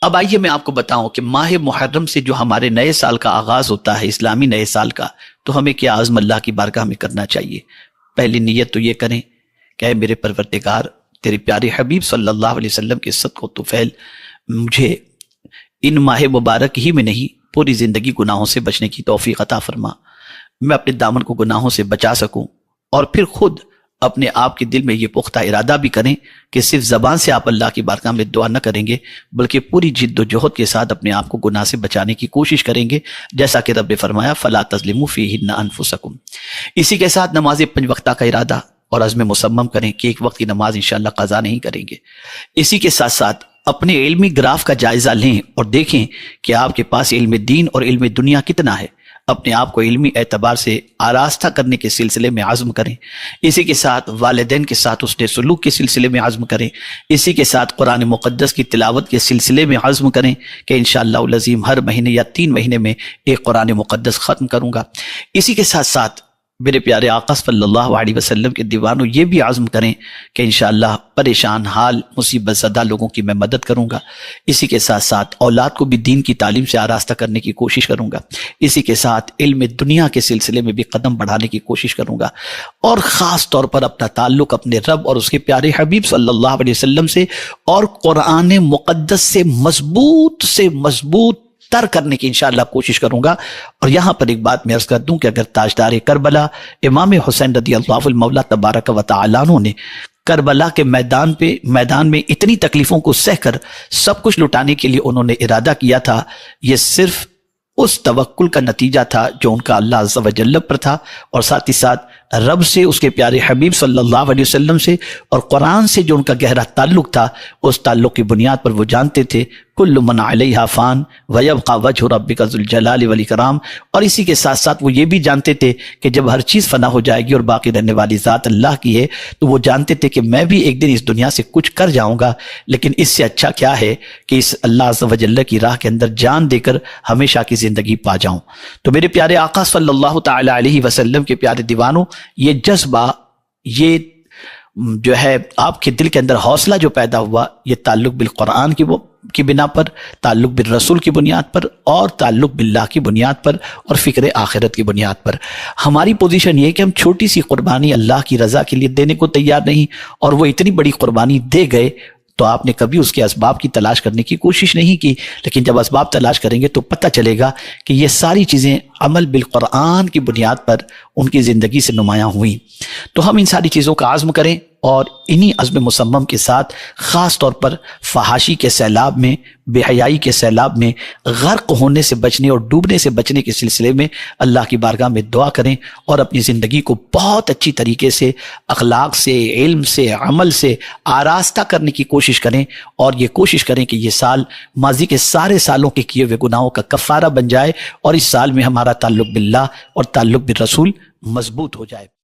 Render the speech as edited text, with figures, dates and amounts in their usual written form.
اب آئیے میں آپ کو بتاؤں کہ ماہ محرم سے جو ہمارے نئے سال کا آغاز ہوتا ہے، اسلامی نئے سال کا، تو ہمیں کیا عزم اللہ کی بارگاہ میں کرنا چاہیے؟ پہلی نیت تو یہ کریں کہ اے میرے پروردگار، تیرے پیارے حبیب صلی اللہ علیہ وسلم کے صدق و طفیل مجھے ان ماہ مبارک ہی میں نہیں پوری زندگی گناہوں سے بچنے کی توفیق عطا فرما، میں اپنے دامن کو گناہوں سے بچا سکوں، اور پھر خود اپنے آپ کے دل میں یہ پختہ ارادہ بھی کریں کہ صرف زبان سے آپ اللہ کی بارگاہ میں دعا نہ کریں گے، بلکہ پوری جد و جہد کے ساتھ اپنے آپ کو گناہ سے بچانے کی کوشش کریں گے، جیسا کہ رب نے فرمایا فَلَا تَظْلِمُوا فِيهِنَّ أَنفُسَكُمْ۔ اسی کے ساتھ نماز 5 وقتہ کا ارادہ اور عزم مصمم کریں کہ ایک وقت کی نماز انشاءاللہ قضا نہیں کریں گے۔ اسی کے ساتھ ساتھ اپنے علمی گراف کا جائزہ لیں اور دیکھیں کہ آپ کے پاس علم دین اور علم دنیا کتنا ہے، اپنے آپ کو علمی اعتبار سے آراستہ کرنے کے سلسلے میں عزم کریں۔ اسی کے ساتھ والدین کے ساتھ حسن سلوک کے سلسلے میں عزم کریں۔ اسی کے ساتھ قرآن مقدس کی تلاوت کے سلسلے میں عزم کریں کہ انشاءاللہ العظیم ہر مہینے یا 3 مہینے میں ایک قرآن مقدس ختم کروں گا۔ اسی کے ساتھ ساتھ میرے پیارے آقا صلی اللہ علیہ وسلم کے دیوانوں یہ بھی عزم کریں کہ انشاءاللہ پریشان حال مصیبت زدہ لوگوں کی میں مدد کروں گا۔ اسی کے ساتھ ساتھ اولاد کو بھی دین کی تعلیم سے آراستہ کرنے کی کوشش کروں گا۔ اسی کے ساتھ علم دنیا کے سلسلے میں بھی قدم بڑھانے کی کوشش کروں گا، اور خاص طور پر اپنا تعلق اپنے رب اور اس کے پیارے حبیب صلی اللہ علیہ وسلم سے اور قرآن مقدس سے مضبوط تر کرنے کی انشاءاللہ کوشش کروں گا۔ اور یہاں پر ایک بات میں عرض کر دوں کہ اگر تاجدار کربلا امام حسین رضی اللہ المولا تبارک و تعالیٰ عنہ نے کربلا کے میدان میں اتنی تکلیفوں کو سہ کر سب کچھ لٹانے کے لیے انہوں نے ارادہ کیا تھا، یہ صرف اس توکل کا نتیجہ تھا جو ان کا اللہ عز و جل پر تھا، اور ساتھ ہی ساتھ رب سے، اس کے پیارے حبیب صلی اللہ علیہ وسلم سے اور قرآن سے جو ان کا گہرا تعلق تھا، اس تعلق کی بنیاد پر وہ جانتے تھے کل من علیہا فان ویبقى وجہ ربک ذو الجلال والاکرام۔ اور اسی کے ساتھ ساتھ وہ یہ بھی جانتے تھے کہ جب ہر چیز فنا ہو جائے گی اور باقی رہنے والی ذات اللہ کی ہے، تو وہ جانتے تھے کہ میں بھی ایک دن اس دنیا سے کچھ کر جاؤں گا، لیکن اس سے اچھا کیا ہے کہ اس اللہ عز و جل کی راہ کے اندر جان دے کر ہمیشہ کی زندگی پا جاؤں۔ تو میرے پیارے آقا صلی اللہ تعالی علیہ وسلم کے پیارے دیوانوں، یہ جذبہ، یہ جو ہے آپ کے دل کے اندر حوصلہ جو پیدا ہوا، یہ تعلق بالقرآن کی بنا پر، تعلق بالرسول کی بنیاد پر، اور تعلق باللہ کی بنیاد پر، اور فکر آخرت کی بنیاد پر۔ ہماری پوزیشن یہ ہے کہ ہم چھوٹی سی قربانی اللہ کی رضا کے لیے دینے کو تیار نہیں، اور وہ اتنی بڑی قربانی دے گئے تو آپ نے کبھی اس کے اسباب کی تلاش کرنے کی کوشش نہیں کی، لیکن جب اسباب تلاش کریں گے تو پتہ چلے گا کہ یہ ساری چیزیں عمل بالقرآن کی بنیاد پر ان کی زندگی سے نمایاں ہوئیں۔ تو ہم ان ساری چیزوں کا عزم کریں، اور انہی عزم مصمم کے ساتھ خاص طور پر فحاشی کے سیلاب میں، بے حیائی کے سیلاب میں غرق ہونے سے بچنے اور ڈوبنے سے بچنے کے سلسلے میں اللہ کی بارگاہ میں دعا کریں، اور اپنی زندگی کو بہت اچھی طریقے سے اخلاق سے، علم سے، عمل سے آراستہ کرنے کی کوشش کریں، اور یہ کوشش کریں کہ یہ سال ماضی کے سارے سالوں کے کیے ہوئے گناہوں کا کفارہ بن جائے، اور اس سال میں ہمارا تعلق باللہ اور تعلق بالرسول مضبوط ہو جائے۔